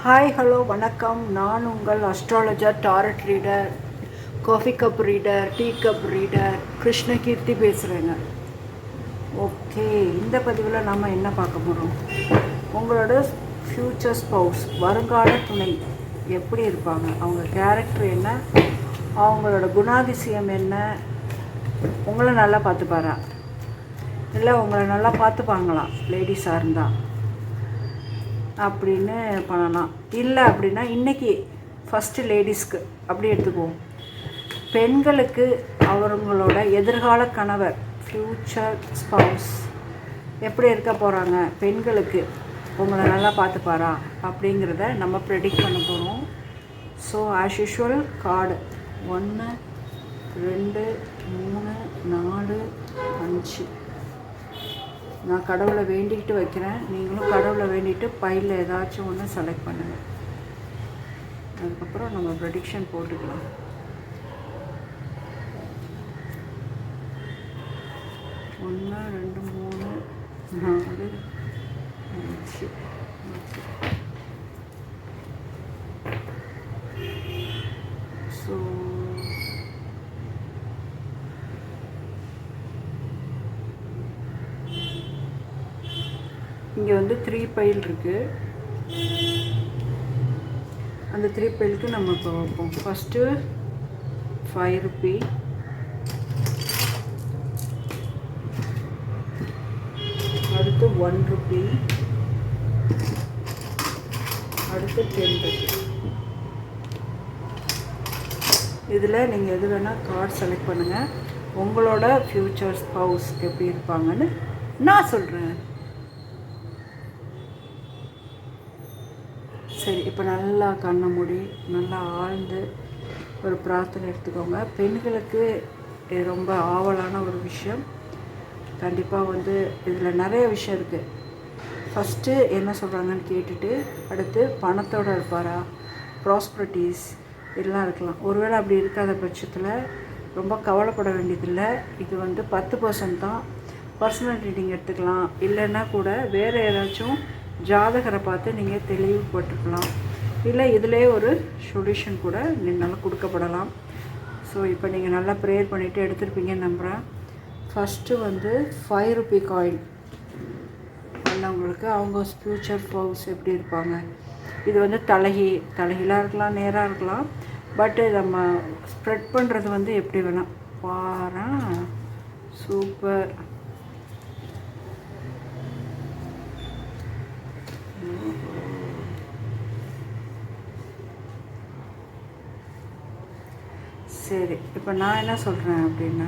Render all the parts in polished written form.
Hi hello வணக்கம். நான் உங்கள் astrologer, tarot reader, coffee cup reader, tea cup reader Krishnakeerthi பேசுகிறேங்க. ஓகே, இந்த பதிவில் நாம் என்ன பார்க்க போகிறோம்? உங்களோட ஃப்யூச்சர் ஸ்பௌஸ், வருங்கால துணை எப்படி இருப்பாங்க, அவங்க கேரக்டர் என்ன, அவங்களோட குணாதிசயம் என்ன, உங்களை நல்லா பார்த்துப்பாரா இல்லை உங்களை நல்லா பார்த்துப்பாங்களா லேடிஸாக இருந்தால் அப்படின்னு பண்ணலாம். இல்லை அப்படின்னா இன்றைக்கி ஃபஸ்ட்டு லேடிஸ்க்கு அப்படி எடுத்துக்குவோம். பெண்களுக்கு அவங்களோட எதிர்கால கணவர், ஃப்யூச்சர் ஸ்பௌஸ் எப்படி இருக்க போகிறாங்க, பெண்களுக்கு உங்களை நல்லா பார்த்துப்பாரா அப்படிங்கிறத நம்ம ப்ரெடிக்ட் பண்ண போகிறோம். ஸோ ஆஸ் யூஷுவல் கார்டு 1 2 3 4 5 நான் கடவுளை வேண்டிக்கிட்டு வைக்கிறேன். நீங்களும் கடவுளை வேண்டிட்டு பையில் ஏதாச்சும் ஒன்று செலக்ட் பண்ணுங்கள். அதுக்கப்புறம் நம்ம ப்ரெடிக்ஷன் போட்டுக்கலாம். ஒன்று 2 3 4 5. ஸோ இங்கே வந்து 3 பைல் இருக்குது. அந்த 3 பைலுக்கு நம்ம இப்போ வைப்போம். ஃபஸ்ட்டு 5 ரூபி, அடுத்து 1 ரூபி, அடுத்து 10 ரூபி. இதில் நீங்கள் எது வேணால் கார்டு செலக்ட் பண்ணுங்கள். உங்களோட ஃப்யூச்சர் ஸ்பௌஸ் எப்படி இருப்பாங்கன்னு நான் சொல்கிறேன். சரி, இப்போ நல்லா கண்ணை மூடி நல்லா ஆழ்ந்து ஒரு பிரார்த்தனை எடுத்துக்கோங்க. பெண்களுக்கு இது ரொம்ப ஆவலான ஒரு விஷயம். கண்டிப்பாக வந்து இதில் நிறைய விஷயம் இருக்குது. ஃபஸ்ட்டு என்ன சொல்கிறாங்கன்னு கேட்டுட்டு அடுத்து பணத்தோடு இருப்பாரா, ப்ராஸ்பரிட்டிஸ் இதெல்லாம் இருக்கலாம். ஒருவேளை அப்படி இருக்காத பட்சத்தில் ரொம்ப கவலைப்பட வேண்டியதில்லை. இது வந்து 10% தான். பர்சனல் ரீடிங் எடுத்துக்கலாம். இல்லைன்னா கூட வேறு ஏதாச்சும் ஜாதகரை பார்த்து நீங்கள் தெளிவுபட்டுருக்கலாம். இல்லை இதிலே ஒரு சொல்யூஷன் கூட நல்லா கொடுக்கப்படலாம். ஸோ இப்போ நீங்கள் நல்லா ப்ரேயர் பண்ணிவிட்டு எடுத்துருப்பீங்கன்னு நம்புகிறேன். ஃபஸ்ட்டு வந்து 5 ரூபி காயின் உள்ளவங்களுக்கு அவங்க ஃப்யூச்சர் ஸ்பௌஸ் எப்படி இருப்பாங்க. இது வந்து தலைகீழாக இருக்கலாம், நேராக இருக்கலாம். பட்டு நம்ம ஸ்ப்ரெட் பண்ணுறது வந்து எப்படி வேணாம். பாரா சூப்பர். சரி, இப்போ நான் என்ன சொல்கிறேன் அப்படின்னா,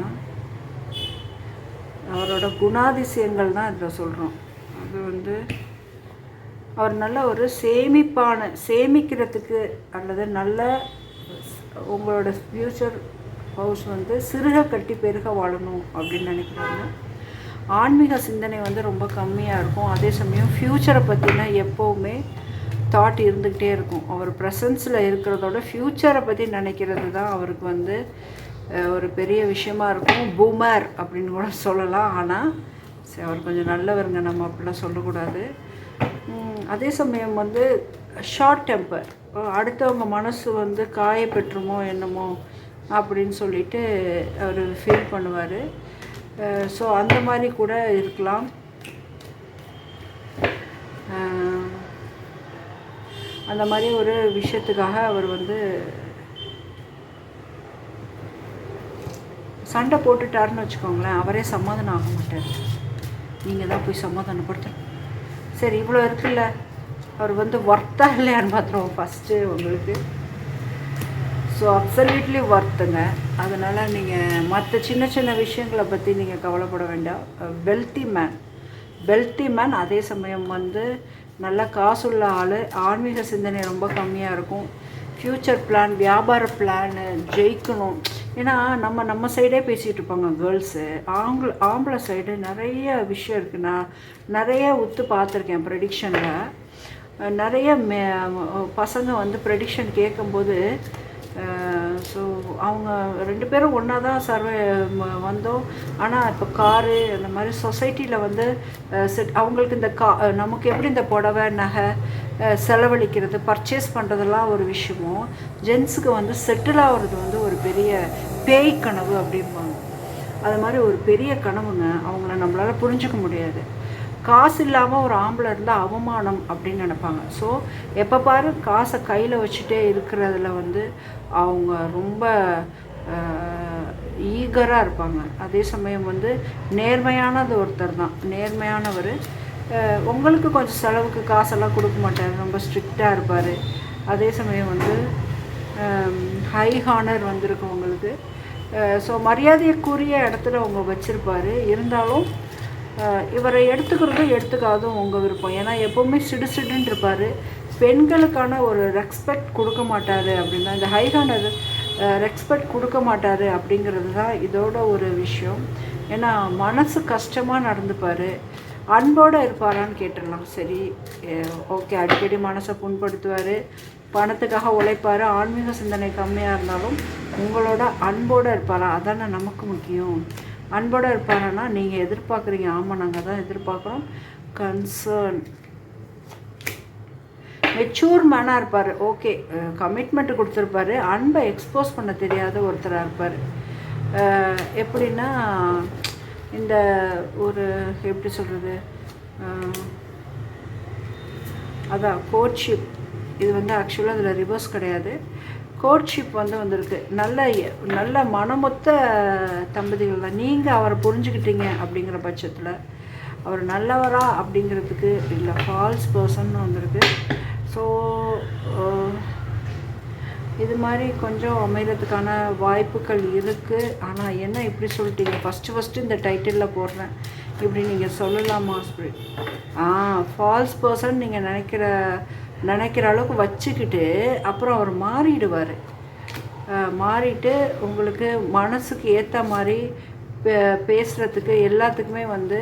அவரோட குணாதிசயங்கள் தான் இதில் சொல்கிறோம். அது வந்து அவர் நல்ல ஒரு சேமிக்கிறதுக்கு அல்லது நல்ல உங்களோட ஃப்யூச்சர் ஹவுஸ் வந்து சிறுக கட்டி பெருக வாழணும் அப்படின்னு நினைக்கிறாங்க. ஆன்மீக சிந்தனை வந்து ரொம்ப கம்மியாக இருக்கும். அதே சமயம் ஃப்யூச்சரை பற்றினா எப்போவுமே தாட் இருந்துக்கிட்டே இருக்கும். அவர் ப்ரெசன்ஸில் இருக்கிறதோட ஃப்யூச்சரை பற்றி நினைக்கிறது தான் அவருக்கு வந்து ஒரு பெரிய விஷயமா இருக்கும். பூமர் அப்படின்னு கூட சொல்லலாம். ஆனால் சரி, அவர் கொஞ்சம் நல்லவருங்க, நம்ம அப்படிலாம் சொல்லக்கூடாது. அதே சமயம் வந்து ஷார்ட் டெம்பர், அடுத்தவங்க மனசு வந்து காயப்பட்டுருமோ என்னமோ அப்படின்னு சொல்லிட்டு அவர் ஃபீல் பண்ணுவார். ஸோ அந்த மாதிரி கூட இருக்கலாம். அந்த மாதிரி ஒரு விஷயத்துக்காக அவர் வந்து சண்டை போட்டுட்டாருன்னு வச்சுக்கோங்களேன், அவரே சமாதானம் ஆக மாட்டார். நீங்கள் தான் போய் சமாதானப்படுத்தணும். சரி, இவ்வளோ இருக்குல்ல, அவர் வந்து ஒர்த்தா இல்லையான்னு பார்த்துருவோம் ஃபஸ்ட்டு உங்களுக்கு. ஸோ அப்சல்யூட்லி ஒர்த்துங்க. அதனால் நீங்கள் மற்ற சின்ன சின்ன விஷயங்களை பற்றி நீங்கள் கவலைப்பட வேண்டாம். Wealthy man. அதே சமயம் வந்து நல்ல காசுள்ள ஆள். ஆன்மீக சிந்தனை ரொம்ப கம்மியாக இருக்கும். ஃப்யூச்சர் பிளான், வியாபார பிளானு, ஜெயிக்கணும். ஏன்னா நம்ம சைடே பேசிகிட்டு இருப்பாங்க கேர்ள்ஸு. ஆம்பளை சைடு நிறைய விஷயம் இருக்குது. நான் நிறைய உத்து பார்த்துருக்கேன் ப்ரெடிக்ஷனில். நிறைய பசங்க வந்து ப்ரெடிக்ஷன் கேட்கும்போது ஸோ அவங்க 2 பேரும் ஒன்றா தான் வந்தோம். ஆனால் இப்போ காரு அந்த மாதிரி சொசைட்டியில் வந்து அவங்களுக்கு இந்த நமக்கு எப்படி இந்த புடவை, நகை, செலவழிக்கிறது, பர்ச்சேஸ் பண்ணுறதெல்லாம் ஒரு விஷயமும், ஜென்ஸுக்கு வந்து செட்டில் ஆகிறது வந்து ஒரு பெரிய பேய் கனவு அப்படிம்பாங்க. அது மாதிரி ஒரு பெரிய கனவுங்க. அவங்கள நம்மளால் புரிஞ்சிக்க முடியாது. காசு இல்லாமல் ஒரு ஆம்பளை இருந்தால் அவமானம் அப்படின்னு நினைப்பாங்க. ஸோ எப்போ பாரு காசை கையில் வச்சுட்டே இருக்கிறதுல வந்து அவங்க ரொம்ப ஈகராக இருப்பாங்க. அதே சமயம் வந்து நேர்மையானது ஒருத்தர் தான், நேர்மையானவர். உங்களுக்கு கொஞ்சம் செலவுக்கு காசெல்லாம் கொடுக்க மாட்டார், ரொம்ப ஸ்ட்ரிக்டாக இருப்பார். அதே சமயம் வந்து ஹை ஹானர் வந்திருக்கு உங்களுக்கு. ஸோ மரியாதைக்குரிய இடத்துல அவங்க வச்சுருப்பார். இருந்தாலும் இவரை எடுத்துக்கிறதும் எடுத்துக்காதும் உங்கள் விருப்பம். ஏன்னா எப்போவுமே சிடுசிடுன்னு இருப்பார். பெண்களுக்கான ஒரு ரெஸ்பெக்ட் கொடுக்க மாட்டார் அப்படின்னா, இந்த ஹை ஹானர் ரெஸ்பெக்ட் கொடுக்க மாட்டார் அப்படிங்கிறது தான் இதோட ஒரு விஷயம். ஏன்னா மனசு கஷ்டமாக நடந்துப்பார். அன்போடு இருப்பாரான்னு கேட்டுடலாம். சரி, ஓகே, அடிக்கடி மனசை புண்படுத்துவார், பணத்துக்காக உழைப்பார், ஆன்மீக சிந்தனை கம்மியாக இருந்தாலும் உங்களோட அன்போடு இருப்பாரா, அதானே நமக்கு முக்கியம். அன்போடு இருப்பாரான்னா நீங்கள் எதிர்பார்க்குறீங்க, ஆமாம் நாங்கள் தான் எதிர்பார்க்குறோம். கன்சர்ன் மெச்சூர் மேனாக இருப்பார். ஓகே, கமிட்மெண்ட் கொடுத்துருப்பாரு. அன்பை எக்ஸ்போஸ் பண்ண தெரியாத ஒருத்தராக இருப்பார். எப்படின்னா இந்த ஒரு எப்படி சொல்கிறது, அதான் கோட்ஷிப். இது வந்து ஆக்சுவலாக அதில் ரிவர்ஸ் கிடையாது. கோட்ஷிப் வந்து வந்திருக்கு. நல்ல மனமொத்த தம்பதிகள் தான். நீங்கள் அவரை புரிஞ்சுக்கிட்டீங்க அப்படிங்கிற பட்சத்தில் அவர் நல்லவரா அப்படிங்கிறதுக்கு இல்லை, ஃபால்ஸ் பர்சன் வந்திருக்கு. ஸோ இது மாதிரி கொஞ்சம் அமைகிறதுக்கான வாய்ப்புகள் இருக்குது. ஆனால் என்ன இப்படி சொல்லிட்டீங்க, ஃபஸ்ட்டு இந்த டைட்டிலில் போடுறேன், இப்படி நீங்கள் சொல்லலாமா? ஃபால்ஸ் பர்சன் நீங்கள் நினைக்கிற அளவுக்கு வச்சுக்கிட்டு அப்புறம் அவர் மாறிடுவார். மாறிட்டு உங்களுக்கு மனசுக்கு ஏற்ற மாதிரி பேசுகிறதுக்கு எல்லாத்துக்குமே வந்து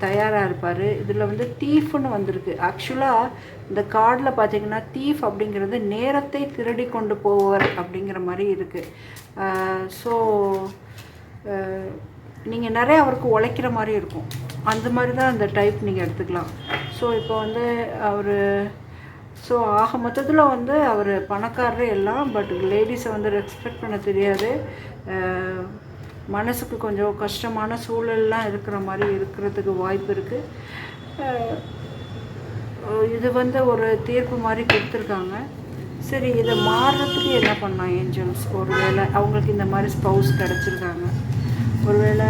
தயாராக இருப்பார். இதில் வந்து தீஃப்னு வந்திருக்கு. ஆக்சுவலாக இந்த கார்டில் பார்த்திங்கன்னா தீஃப் அப்படிங்கிறது நேரத்தை திருடி கொண்டு போவர் அப்படிங்கிற மாதிரி இருக்குது. ஸோ நீங்கள் நிறைய அவருக்கு உழைக்கிற மாதிரி இருக்கும். அந்த மாதிரி தான் அந்த டைப் நீங்கள் எடுத்துக்கலாம். ஸோ இப்போ வந்து அவர் ஆக மொத்தத்தில் வந்து அவர் பணக்காரரே எல்லாம், பட் லேடிஸை வந்து ரெஸ்பெக்ட் பண்ண தெரியாது. மனசுக்கு கொஞ்சம் கஷ்டமான சூழல்லாம் இருக்கிற மாதிரி இருக்கிறதுக்கு வாய்ப்பு இருக்குது. இது வந்து ஒரு தீர்ப்பு மாதிரி கொடுத்துருக்காங்க. சரி, இதை மாறுறதுக்கு என்ன பண்ணலாம் ஏஞ்சல்ஸ்? ஒருவேளை அவங்களுக்கு இந்த மாதிரி ஸ்பவுஸ் கிடச்சிருக்காங்க, ஒருவேளை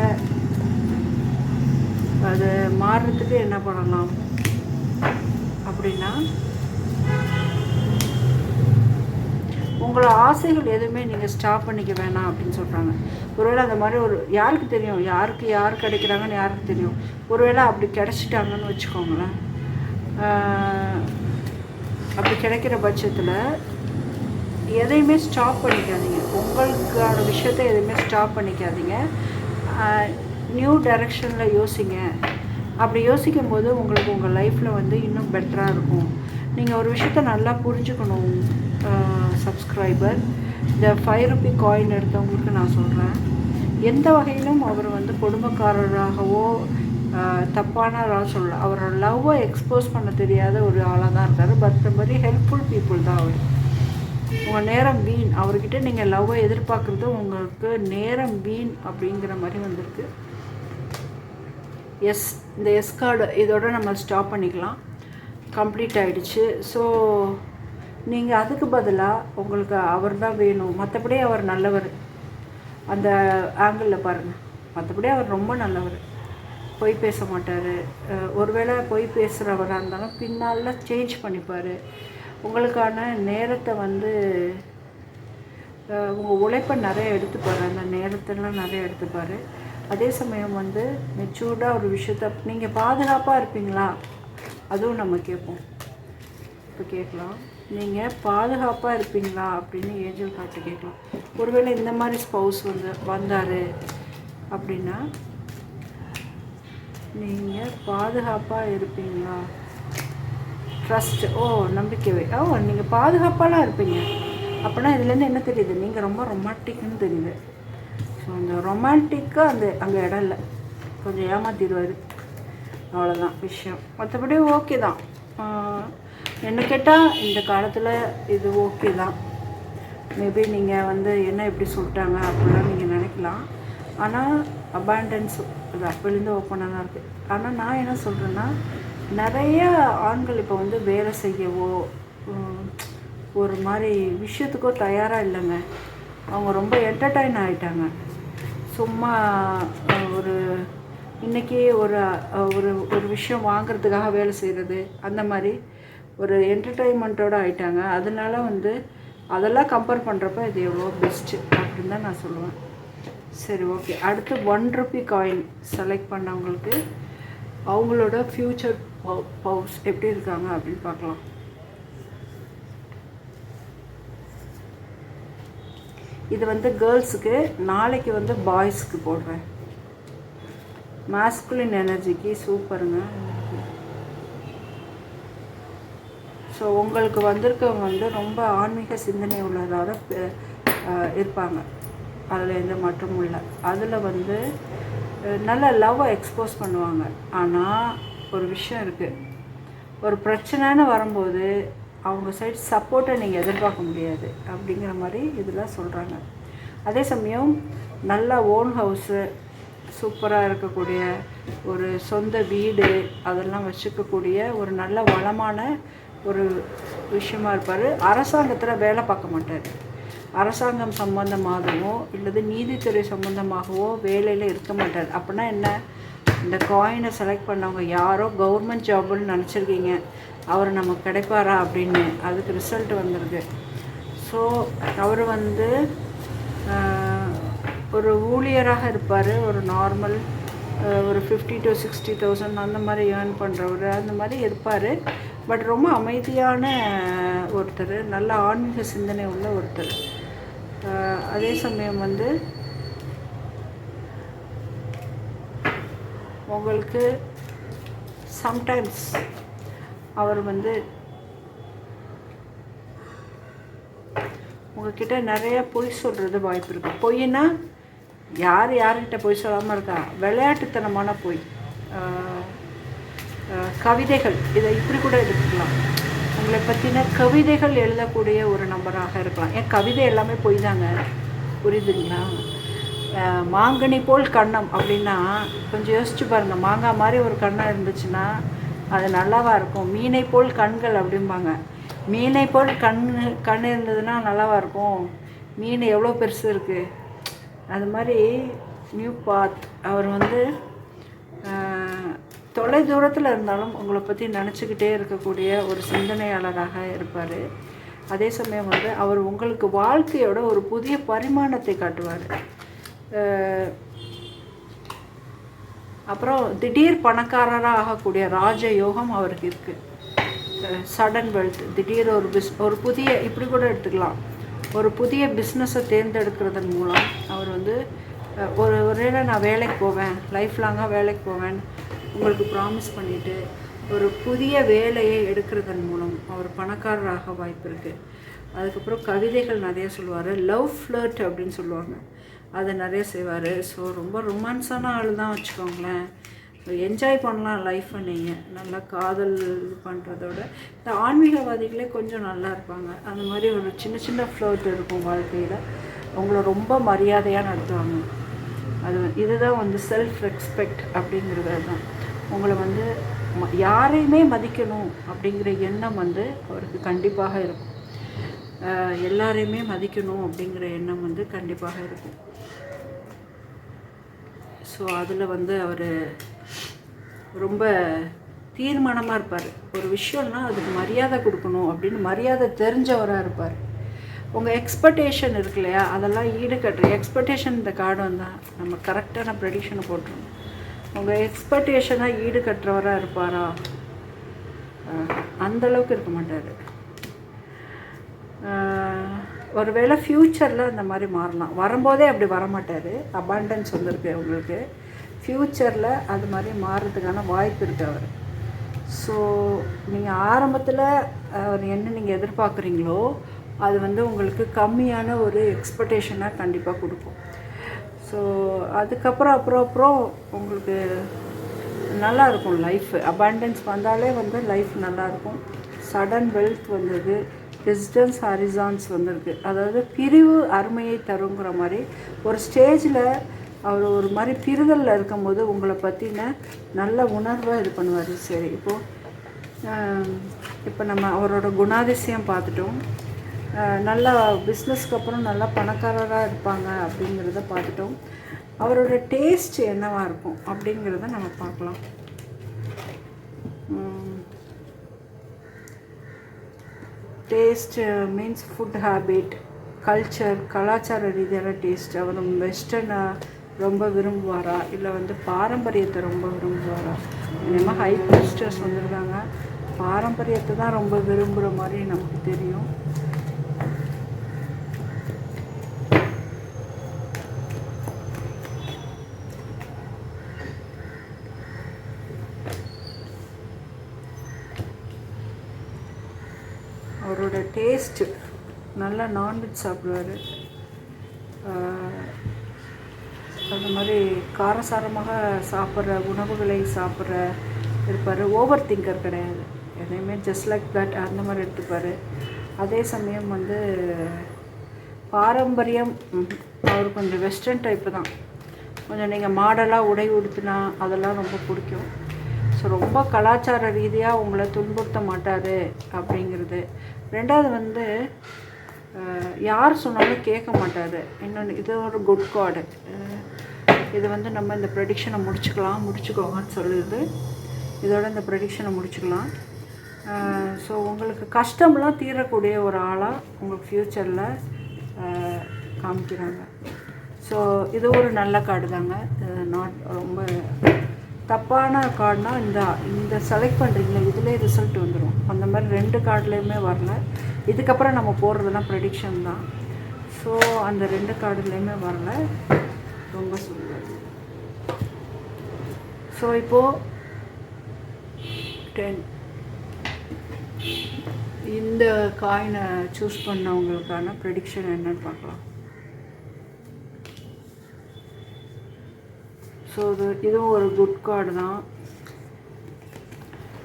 அது மாறுறதுக்கு என்ன பண்ணலாம் அப்படின்னா, உங்களோட ஆசைகள் எதுவுமே நீங்கள் ஸ்டாப் பண்ணிக்க வேணாம் அப்படின்னு சொல்கிறாங்க. ஒருவேளை அந்த மாதிரி யாருக்கு தெரியும், யார் கிடைக்கிறாங்கன்னு யாருக்கு தெரியும். ஒருவேளை அப்படி கிடச்சிட்டாங்கன்னு வச்சுக்கோங்களேன். அப்படி கிடைக்கிற பட்சத்தில் எதையுமே ஸ்டாப் பண்ணிக்காதீங்க. உங்களுக்கான விஷயத்தை எதுவுமே ஸ்டாப் பண்ணிக்காதீங்க. நியூ டைரெக்ஷனில் யோசிங்க. அப்படி யோசிக்கும் போது உங்களுக்கு உங்கள் லைஃப்பில் வந்து இன்னும் பெட்டராக இருக்கும். நீங்கள் ஒரு விஷயத்த நல்லா புரிஞ்சுக்கணும் சப்ஸ்கிரைபர். இந்த 5 ரூபி காயின் எடுத்தவங்களுக்கு நான் சொல்கிறேன், எந்த வகையிலும் அவர் வந்து குடும்பக்காரராகவோ தப்பானவராக சொல்லலாம். அவரோட லவ்வை எக்ஸ்போஸ் பண்ண தெரியாத ஒரு ஆளாக தான் இருக்கார். பட் மாதிரி ஹெல்ப்ஃபுல் பீப்புள் தான் அவர். உங்கள் நேரம் வீண். அவர்கிட்ட நீங்கள் லவ்வை எதிர்பார்க்குறது உங்களுக்கு நேரம் வீண் அப்படிங்கிற மாதிரி வந்திருக்கு. இந்த எஸ் கார்டு இதோட நம்ம ஸ்டாப் பண்ணிக்கலாம். கம்ப்ளீட் ஆகிடுச்சு. ஸோ நீங்கள் அதுக்கு பதிலாக உங்களுக்கு அவர் தான் வேணும். மற்றபடி அவர் நல்லவர், அந்த ஆங்கிளில் பாருங்கள். மற்றபடி அவர் ரொம்ப நல்லவர், பொய் பேச மாட்டார். ஒருவேளை பொய் பேசுகிறவராக இருந்தாலும் பின்னால் சேஞ்ச் பண்ணிப்பார். உங்களுக்கான நேரத்தை வந்து உங்கள் உழைப்பை நிறைய எடுத்துப்பார், அந்த நேரத்தெல்லாம் நிறைய எடுத்துப்பார். அதே சமயம் வந்து மெச்சூர்டாக ஒரு விஷயத்த நீங்கள் பாதுகாப்பாக இருப்பீங்களா, அதுவும் நம்ம கேட்போம். இப்போ கேட்கலாம், நீங்கள் பாதுகாப்பாக இருப்பீங்களா அப்படின்னு ஏஞ்சல் கார்டு கேட்கலாம். ஒருவேளை இந்த மாதிரி ஸ்பவுஸ் வந்தார் அப்படின்னா நீங்கள் பாதுகாப்பாக இருப்பீங்களா, ட்ரஸ்ட், நம்பிக்கை, நீங்கள் பாதுகாப்பாலாம் இருப்பீங்க அப்படின்னா இதுலேருந்து என்ன தெரியுது, நீங்கள் ரொம்ப ரொமான்டிக்னு தெரியுது. ஸோ அந்த ரொமான்டிக்காக அங்கே இடம் இல்லை, கொஞ்சம் ஏமாற்றிடுவார், அவ்வளோதான் விஷயம். மற்றபடி ஓகே தான். என்ன கேட்டால் இந்த காலத்தில் இது ஓகே தான். மேபி நீங்கள் வந்து என்ன எப்படி சொல்லிட்டாங்க அப்படிலாம் நீங்கள் நினைக்கலாம். ஆனால் அபாண்டன்ஸ் அது அப்போலேருந்து ஓப்பனாக தான் இருக்குது. ஆனால் நான் என்ன சொல்கிறேன்னா, நிறைய ஆண்கள் இப்போ வந்து வேலை செய்யவோ ஒரு மாதிரி விஷயத்துக்கோ தயாராக இல்லைங்க. அவங்க ரொம்ப என்டர்டைன் ஆகிட்டாங்க. சும்மா ஒரு இன்றைக்கி ஒரு ஒரு ஒரு விஷயம் வாங்கிறதுக்காக வேலை செய்கிறது, அந்த மாதிரி ஒரு என்டர்டெயின்மெண்ட்டோடு ஆகிட்டாங்க. அதனால வந்து அதெல்லாம் கம்பேர் பண்ணுறப்ப இது எவ்வளோ பெஸ்ட்டு அப்படின்னு தான் நான் சொல்லுவேன். சரி, ஓகே. அடுத்து 1 ரூபி காயின் செலக்ட் பண்ணவங்களுக்கு அவங்களோட ஃப்யூச்சர் பவுஸ் எப்படி இருக்காங்க அப்படின்னு பார்க்கலாம். இது வந்து கேர்ள்ஸுக்கு, நாளைக்கு வந்து பாய்ஸ்க்கு போடுறேன். மாஸ்குலின் எனர்ஜிக்கு சூப்பருங்க. ஸோ உங்களுக்கு வந்திருக்கவங்க வந்து ரொம்ப ஆன்மீக சிந்தனை உள்ளதாக இருப்பாங்க. அதில் எந்த மாற்றமும் இல்லை. அதில் வந்து நல்ல லவ்வை எக்ஸ்போஸ் பண்ணுவாங்க. ஆனால் ஒரு விஷயம் இருக்குது, ஒரு பிரச்சனைன்னு வரும்போது அவங்க சைடு சப்போர்ட்டை நீங்கள் எதிர்பார்க்க முடியாது அப்படிங்கிற மாதிரி இதில் சொல்கிறாங்க. அதே சமயம் நல்ல ஓன் ஹவுஸு, சூப்பராக இருக்கக்கூடிய ஒரு சொந்த வீடு, அதெல்லாம் வச்சுக்கக்கூடிய ஒரு நல்ல வளமான ஒரு விஷயமா இருப்பார். அரசாங்கத்தில் வேலை பார்க்க மாட்டார். அரசாங்கம் சம்பந்தமாகவோ இல்லது நீதித்துறை சம்பந்தமாகவோ வேலையில் இருக்க மாட்டார். அப்படின்னா என்ன, இந்த காயினை செலக்ட் பண்ணவங்க யாரோ கவர்மெண்ட் ஜாபுன்னு நினச்சிருக்கீங்க, அவர் நமக்கு கிடைப்பாரா அப்படின்னு, அதுக்கு ரிசல்ட் வந்துடுது. ஸோ அவர் வந்து ஒரு ஊழியராக இருப்பார். ஒரு நார்மல் ஒரு 50 to 60,000 அந்த மாதிரி ஏர்ன் பண்ணுறவர் அந்த மாதிரி இருப்பார். பட் ரொம்ப அமைதியான ஒருத்தர், நல்ல ஆன்மீக சிந்தனை உள்ள ஒருத்தர். அதே சமயம் வந்து உங்களுக்கு சம்டைம்ஸ் அவர் வந்து உங்கள்கிட்ட நிறைய பொய் சொல்கிறது வாய்ப்பு இருக்குது. பொய்னா யார்கிட்ட பொய் சொல்லாமல் இருக்கா, விளையாட்டுத்தனமான பொய். கவிதைகள், இதை இப்படி கூட எடுத்துக்கலாம். உங்களை பற்றின கவிதைகள் எழுதக்கூடிய ஒரு நபராக இருக்கலாம். ஏன் கவிதை எல்லாமே பொய் தாங்க, புரியுதுங்களா? மாங்கனி போல் கண்ணம் அப்படின்னா கொஞ்சம் யோசிச்சு பாருங்கள். மாங்காய் மாதிரி ஒரு கண்ணம் இருந்துச்சுன்னா அது நல்லாவாக இருக்கும். மீனை போல் கண்கள் அப்படிம்பாங்க. மீனை போல் கண் இருந்ததுன்னா நல்லாவாக இருக்கும். மீன் எவ்வளோ பெருசு இருக்குது. அது மாதிரி நியூ பாத் அவர் வந்து தொலை தூரத்தில் இருந்தாலும் உங்களை பற்றி நினச்சிக்கிட்டே இருக்கக்கூடிய ஒரு சிந்தனையாளராக இருப்பார். அதே சமயம் வந்து அவர் உங்களுக்கு வாழ்க்கையோட ஒரு புதிய பரிமாணத்தை காட்டுவார். அப்புறம் திடீர் பணக்காரராக ஆகக்கூடிய ராஜயோகம் அவருக்கு இருக்குது. சடன் வெல்த், திடீர் ஒரு புதிய, இப்படி கூட எடுத்துக்கலாம், ஒரு புதிய பிஸ்னஸை தேர்ந்தெடுக்கிறதன் மூலம் அவர் வந்து ஒரே நான் வேலைக்கு போவேன், லைஃப் லாங்காக வேலைக்கு போவேன் உங்களுக்கு ப்ராமிஸ் பண்ணிவிட்டு ஒரு புதிய வேலையை எடுக்கிறதன் மூலம் அவர் பணக்காரராக வாய்ப்பு இருக்குது. அதுக்கப்புறம் கவிதைகள் நிறைய சொல்லுவார். லவ் ஃப்ளர்ட் அப்படின்னு சொல்லுவாங்க, அதை நிறைய செய்வார். ஸோ ரொம்ப ரொமான்ஸான ஆள் தான் வச்சுக்கோங்களேன். ஸோ என்ஜாய் பண்ணலாம் லைஃப்பை. நீங்கள் நல்லா காதல் இது பண்ணுறதோட இந்த ஆன்மீகவாதிகளே கொஞ்சம் நல்லா இருப்பாங்க. அந்த மாதிரி ஒரு சின்ன சின்ன ஃப்ளர்ட் இருக்கும் வாழ்க்கையில். உங்களை ரொம்ப மரியாதையாக நடத்துவாங்க. இதுதான் வந்து செல்ஃப் ரெஸ்பெக்ட் அப்படிங்கிறது தான். உங்களை வந்து யாரையுமே மதிக்கணும் அப்படிங்கிற எண்ணம் வந்து அவருக்கு கண்டிப்பாக இருக்கும். எல்லாரையுமே மதிக்கணும் அப்படிங்கிற எண்ணம் வந்து கண்டிப்பாக இருக்கும். ஸோ அதில் வந்து அவர் ரொம்ப தீர்மானமாக இருப்பார். ஒரு விஷயம்னா அதுக்கு மரியாதை கொடுக்கணும் அப்படின்னு மரியாதை தெரிஞ்சவராக இருப்பார். உங்கள் எக்ஸ்பெக்டேஷன் இருக்கு இல்லையா, அதெல்லாம் ஈடுகட்டுற எக்ஸ்பெக்டேஷன் இந்த கார்டு வந்தால் நம்ம கரெக்டான ப்ரெடிக்ஷனை போட்டுருவோம். உங்கள் எக்ஸ்பெக்டேஷனை ஈடுகட்டுறவராக இருப்பாரா? அந்தளவுக்கு இருக்க மாட்டார். ஒருவேளை ஃப்யூச்சரில் அந்த மாதிரி மாறலாம். வரும்போதே அப்படி வரமாட்டார். அபாண்டன்ஸ் வந்திருக்கு உங்களுக்கு. ஃப்யூச்சரில் அது மாதிரி மாறுறதுக்கான வாய்ப்பு இருக்குது அவர். ஸோ நீங்கள் ஆரம்பத்தில் அவர் என்ன நீங்கள் எதிர்பார்க்குறீங்களோ அது வந்து உங்களுக்கு கம்மியான ஒரு எக்ஸ்பெக்டேஷனாக கண்டிப்பாக கொடுக்கும். ஸோ அதுக்கப்புறம் அப்புறம் உங்களுக்கு நல்லாயிருக்கும் லைஃப். அபாண்டன்ஸ் வந்தாலே வந்து லைஃப் நல்லாயிருக்கும், சடன் வெல்த் வந்திருக்கு, டிஸ்டன்ஸ் ஹாரிசான்ஸ் வந்திருக்கு. அதாவது பிரிவு அருமையை தருங்கிற மாதிரி ஒரு ஸ்டேஜில் அவர் ஒரு மாதிரி பிரிதலில் இருக்கும்போது உங்களை பற்றின நல்ல உணர்வை இது பண்ணுவார். சரி, இப்போ நம்ம அவரோட குணாதிசயம் பார்த்துட்டோம். நல்லா பிஸ்னஸ்க்கு அப்புறம் நல்லா பணக்காரராக இருப்பாங்க அப்படிங்கிறத பார்த்துட்டோம். அவரோட டேஸ்ட் என்னவாக இருக்கும் அப்படிங்கிறத நம்ம பார்க்கலாம். டேஸ்ட் மீன்ஸ் ஃபுட் ஹேபிட், கலாச்சார ரீதியான டேஸ்ட். அவர் வெஸ்டர்னை ரொம்ப விரும்புவாரா, இல்லை பாரம்பரியத்தை ரொம்ப விரும்புவாரா? இனிமேல் ஹை பிரிஸ்டர்ஸ் வந்துருக்காங்க, பாரம்பரியத்தை தான் ரொம்ப விரும்புகிற மாதிரி நமக்கு தெரியும். அவரோட டேஸ்ட்டு நல்லா நான்வெஜ் சாப்பிடுவார். அந்த மாதிரி காரசாரமாக சாப்பிட்ற உணவுகளை இருப்பார். ஓவர் திங்கர் கிடையாது, எதையுமே ஜஸ்ட் லைக் தட் அந்த மாதிரி எடுத்துப்பார். அதே சமயம் பாரம்பரியம், அவர் கொஞ்சம் வெஸ்டர்ன் டைப்பு தான். கொஞ்சம் நீங்கள் மாடலாக உடை உடுத்தினா அதெல்லாம் ரொம்ப பிடிக்கும். ஸோ ரொம்ப கலாச்சார ரீதியாக உங்களை துன்புறுத்த மாட்டார் அப்படிங்கிறது. ரெண்டாவது யார் சொன்னாலும் கேட்க மாட்டார். இன்னொன்று, இது ஒரு குட் கார்டு. இது நம்ம இந்த ப்ரெடிக்ஷனை முடிச்சுக்கோங்கன்னு சொல்லுது. இதோட இந்த ப்ரெடிக்ஷனை முடிச்சுக்கலாம். ஸோ உங்களுக்கு கஷ்டம்லாம் தீரக்கூடிய ஒரு ஆளாக உங்களுக்கு ஃப்யூச்சரில் காமிக்கிறாங்க. ஸோ இது ஒரு நல்ல கார்டு தாங்க. நாட் ரொம்ப தப்பான கார்டுனா இந்த செலக்ட் பண்ணுறீங்களா, இதிலே ரிசல்ட் வந்துடும். அந்த மாதிரி 2 கார்டுலேயுமே வரல. இதுக்கப்புறம் நம்ம போடுறதெல்லாம் ப்ரெடிக்ஷன் தான். ஸோ அந்த 2 கார்டுலேயுமே வரல, ரொம்ப சொல்லுவார். ஸோ இப்போது 10 இந்த காயினை சூஸ் பண்ணவங்களுக்கான ப்ரெடிக்ஷன் என்னன்னு பார்க்கலாம். ஸோ இதுவும் ஒரு குட் கார்டு தான்.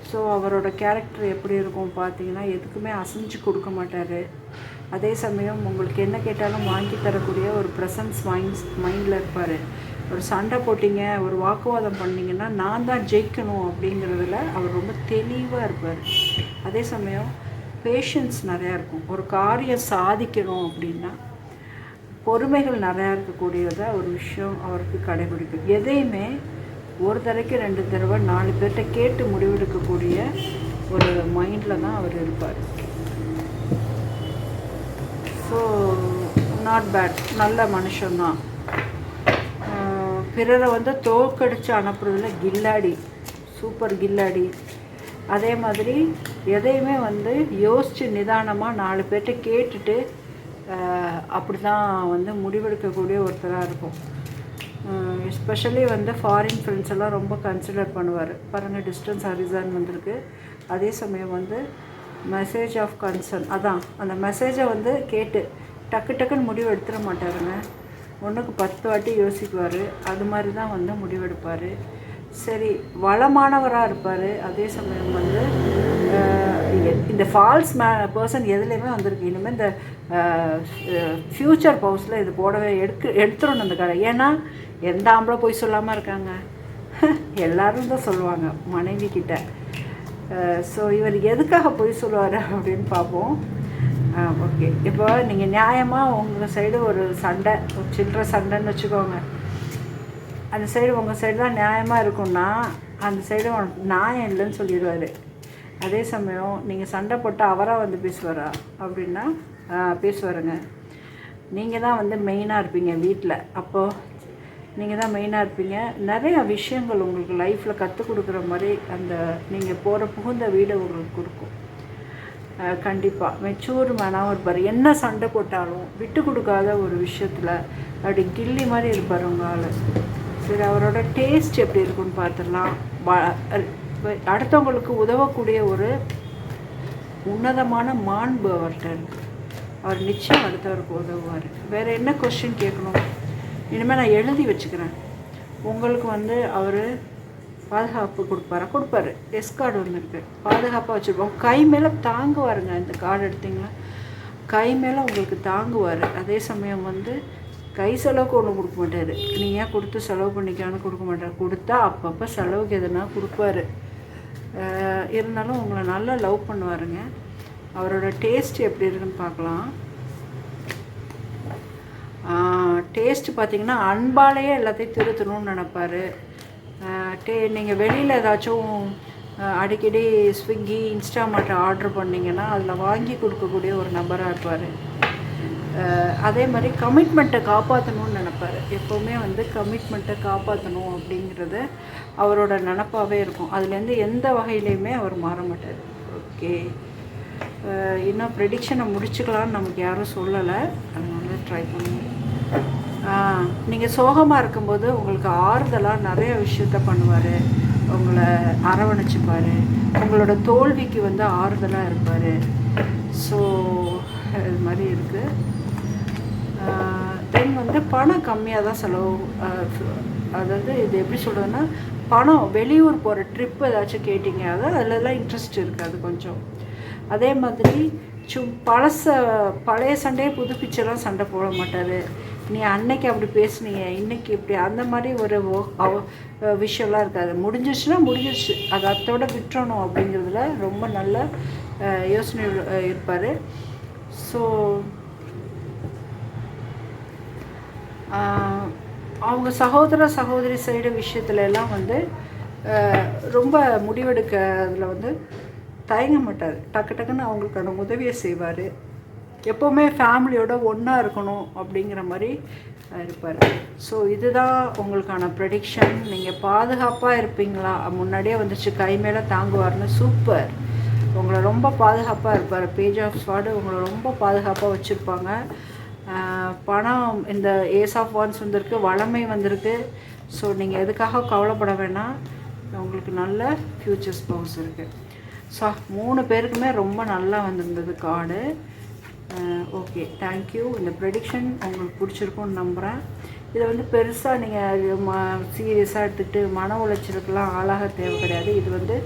ஸோ அவரோட கேரக்டர் எப்படி இருக்கும் பார்த்தீங்கன்னா, எதுக்குமே அசைஞ்சு கொடுக்க மாட்டார். அதே சமயம் உங்களுக்கு என்ன கேட்டாலும் வாங்கி தரக்கூடிய ஒரு ப்ரெசன்ஸ் மைண்டில் இருப்பார். ஒரு சண்டை போட்டிங்க, ஒரு வாக்குவாதம் பண்ணிங்கன்னா நான் தான் ஜெயிக்கணும் அப்படிங்கிறதுல அவர் ரொம்ப தெளிவாக இருப்பார். அதே சமயம் பேஷன்ஸ் நிறையா இருக்கும். ஒரு காரியம் சாதிக்கணும் அப்படின்னா பொறுமைகள் நிறையா இருக்கக்கூடியதை ஒரு விஷயம் அவருக்கு கடைபிடிக்கும். எதையுமே ஒரு தடவைக்கு 2 தடவை 4 பேர்கிட்ட கேட்டு முடிவெடுக்கக்கூடிய ஒரு மைண்டில் தான் அவர் இருப்பார். ஸோ நாட் பேட், நல்ல மனுஷன்தான். பிறரை தோற்கடித்து அனுப்புறதுல கில்லாடி, சூப்பர் கில்லாடி. அதே மாதிரி எதையுமே யோசித்து நிதானமாக 4 பேர்கிட்ட கேட்டுட்டு அப்படி தான் முடிவெடுக்கக்கூடிய ஒருத்தராக இருக்கும். எஸ்பெஷலி ஃபாரின் ஃப்ரெண்ட்ஸ் எல்லாம் ரொம்ப கன்சிடர் பண்ணுவார். பாருங்கள், டிஸ்டன்ஸ் ஹரிசான் வந்திருக்கு. அதே சமயம் மெசேஜ் ஆஃப் கன்சர்ன், அதான் அந்த மெசேஜை கேட்டு டக்குன்னு முடிவு எடுத்துட மாட்டாருங்க. 1க்கு 10 வாட்டி யோசிக்குவார். அது மாதிரி தான் முடிவெடுப்பார். சரி, வளமானவராக இருப்பார். அதே சமயம் இந்த ஃபால்ஸ் பர்சன் எதுலேயுமே வந்திருக்கு. இனிமேல் இந்த ஃப்யூச்சர் பவுஸில் இது போடவே எடுத்துடணும் இந்த கடை. ஏன்னா எந்த ஆம்பளை போய் சொல்லாமல் இருக்காங்க, எல்லோரும் தான் சொல்லுவாங்க மனைவி கிட்ட. ஸோ இவர் எதுக்காக போய் சொல்லுவார் அப்படின்னு பார்ப்போம். ஓகே, இப்போ நீங்கள் நியாயமாக உங்கள் சைடு ஒரு சண்டை, ஒரு சில்லற சண்டைன்னு வச்சுக்கோங்க. அந்த சைடு உங்கள் சைடு தான் நியாயமாக இருக்கும்னா அந்த சைடு நியாயம் இல்லைன்னு சொல்லிடுவார். அதே சமயம் நீங்கள் சண்டை போட்டு அவராக பேசுவாரா அப்படின்னா பேசுவாருங்க. நீங்கள் தான் மெயினாக இருப்பீங்க வீட்டில். அப்போது நீங்கள் தான் மெயினாக இருப்பீங்க. நிறையா விஷயங்கள் உங்களுக்கு லைஃப்பில் கற்றுக் கொடுக்குற மாதிரி அந்த நீங்கள் போகிற புகுந்த வீடை உங்களுக்கு கொடுக்கும். கண்டிப்பாக மெச்சூர் மேனாகவும் இருப்பார். என்ன சண்டை போட்டாலும் விட்டு கொடுக்காத ஒரு விஷயத்தில் அப்படி கில்லி மாதிரி இருப்பார் உங்கள் ஆள். சரி, அவரோட டேஸ்ட் எப்படி இருக்குன்னு பார்த்துடலாம். அடுத்தவங்களுக்கு உதவக்கூடிய ஒரு உன்னதமான மாண்பு அவர்கிட்ட இருக்குது. அவர் நிச்சயம் அடுத்தவருக்கு உதவுவார். வேறு என்ன கொஸ்டின் கேட்கணும்? இனிமேல் நான் எழுதி வச்சுக்கிறேன். உங்களுக்கு அவர் பாதுகாப்பு கொடுப்பாரு. எஸ் கார்டு ஒன்று இருக்குது, பாதுகாப்பாக வச்சுருப்போம். கை மேலே தாங்குவாருங்க. இந்த கார்டு எடுத்திங்கன்னா கை மேலே உங்களுக்கு தாங்குவார். அதே சமயம் வந்து கை செலவுக்கு ஒன்றும் கொடுக்க மாட்டார். நீ ஏன் கொடுத்து செலவு பண்ணிக்கான்னு கொடுக்க மாட்டார். கொடுத்தா அப்பப்போ செலவுக்கு எதுனா கொடுப்பாரு. இருந்தாலும் உங்களை நல்லா லவ் பண்ணுவாருங்க. அவரோட டேஸ்ட் எப்படி இருக்குன்னு பார்க்கலாம். டேஸ்ட்டு பார்த்திங்கன்னா அன்பாலேயே எல்லாத்தையும் திருத்தணும்னு நினப்பார். நீங்கள் வெளியில் ஏதாச்சும் அடிக்கடி ஸ்விக்கி இன்ஸ்டாமார்ட் ஆர்டர் பண்ணிங்கன்னா அதில் வாங்கி கொடுக்கக்கூடிய ஒரு நபராக இருப்பார். அதே மாதிரி கமிட்மெண்ட்டை காப்பாற்றணும்னு நினப்பார். எப்போவுமே வந்து கமிட்மெண்ட்டை காப்பாற்றணும் அப்படிங்கிறது அவரோட நினப்பாகவே இருக்கும். அதுலேருந்து எந்த வகையிலையுமே அவர் மாற மாட்டார். ஓகே, இன்னும் ப்ரெடிக்ஷனை முடிச்சுக்கலான்னு நமக்கு யாரும் சொல்லலை, அதனால ட்ரை பண்ணி. நீங்கள் சோகமாக இருக்கும்போது உங்களுக்கு ஆறுதலாக நிறைய விஷயத்த பண்ணுவார். உங்களை அரவணைச்சிப்பார். உங்களோட தோல்விக்கு வந்து ஆறுதலாக இருப்பார். ஸோ இது மாதிரி இருக்குது. தென் வந்து பணம் கம்மியாக தான் செலவு. அதாவது இது எப்படி சொல்கிறதுன்னா, பணம் வெளியூர் போகிற ட்ரிப் ஏதாச்சும் கேட்டிங்க, அதிலலாம் இன்ட்ரெஸ்ட் இருக்காது கொஞ்சம். அதே மாதிரி பழைய சண்டையை புதுப்பிச்செல்லாம் சண்டை போட மாட்டார். நீ அன்னைக்கு அப்படி பேசுனீங்க, இன்றைக்கி இப்படி, அந்த மாதிரி ஒரு விஷயம்லாம் இருக்காது. முடிஞ்சிருச்சுன்னா முடிஞ்சிருச்சு, அது அத்தோட விட்டுறணும் அப்படிங்கிறதுல ரொம்ப நல்ல யோசனை இருப்பார். ஸோ அவங்க சகோதரி சைடு விஷயத்துல எல்லாம் வந்து ரொம்ப முடிவெடுக்க அதில் வந்து தயங்க மாட்டார். டக்குன்னு அவங்களுக்கான உதவியை செய்வார். எப்போவுமே ஃபேமிலியோட ஒன்றா இருக்கணும் அப்படிங்கிற மாதிரி இருப்பார். ஸோ இதுதான் உங்களுக்கான ப்ரெடிக்ஷன். நீங்கள் பாதுகாப்பாக இருப்பீங்களா? முன்னாடியே வந்துச்சு, கை மேலே தாங்குவார்னு. சூப்பர், உங்களை ரொம்ப பாதுகாப்பாக இருப்பார். பேஜ் ஆஃப் ஸ்வார்டு உங்களை ரொம்ப பாதுகாப்பாக வச்சுருப்பாங்க. பணம், இந்த ஏஸ் ஆஃப் வான்ஸ் வந்திருக்கு, வளமை வந்திருக்கு. ஸோ நீங்கள் எதுக்காக கவலைப்பட வேணாம், உங்களுக்கு நல்ல ஃப்யூச்சர் ஸ்பவுஸ் இருக்குது. ஸோ 3 பேருக்குமே ரொம்ப நல்லா வந்திருந்தது கார்டு. Okay, thank you. இந்த ப்ரெடிக்ஷன் உங்களுக்கு பிடிச்சிருக்கும்னு நம்புகிறேன். இதை வந்து பெருசாக நீங்கள் சீரியஸாக எடுத்துக்கிட்டு மன உளைச்சலுக்கெல்லாம் ஆளாக தேவை கிடையாது. இது வந்து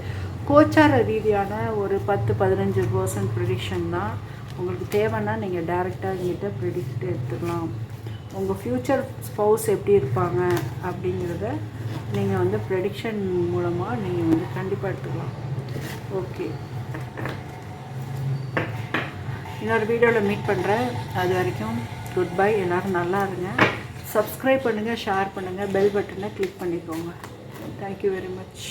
கோச்சார ரீதியான ஒரு 10-15% ப்ரெடிக்ஷன் தான். உங்களுக்கு தேவைன்னா நீங்கள் டைரெக்டாக எங்கிட்ட ப்ரெடிக்ட் எடுத்துக்கலாம். உங்கள் ஃப்யூச்சர் ஸ்பவுஸ் எப்படி இருப்பாங்க அப்படிங்கிறத நீங்கள் வந்து ப்ரெடிக்ஷன் மூலமாக நீங்கள் வந்து கண்டிப்பாக எடுத்துக்கலாம். ஓகே, இன்னொரு வீடியோவில் மீட் பண்ணுறேன். அது வரைக்கும் குட் பை. எல்லோரும் நல்லா இருங்க. சப்ஸ்கிரைப் பண்ணுங்கள், ஷேர் பண்ணுங்கள், பெல் பட்டனை கிளிக் பண்ணிக்கோங்க. Thank you very much.